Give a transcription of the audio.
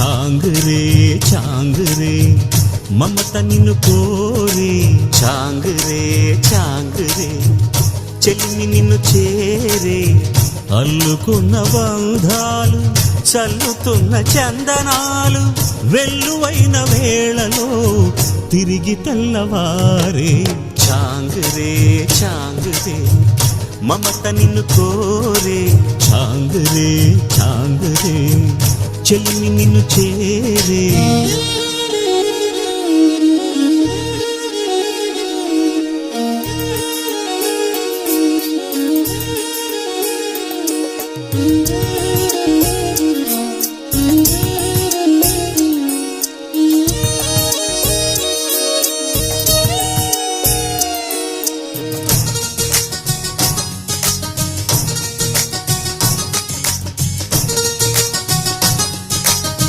చాంగురే చాంగురే మమత నిన్ను కోరే చాంగురే చాంగురే చెలిమి నిన్ను చేరే అల్లుకున్న బంధాలు చల్లుతున్న చందనాలు వెల్లువైన వేళలో తిరిగి తెల్లవారే చాంగురే చాంగురే మమత నిన్ను కోరే చాంగురే చాంగురే చెలిమి నిన్ను చేరే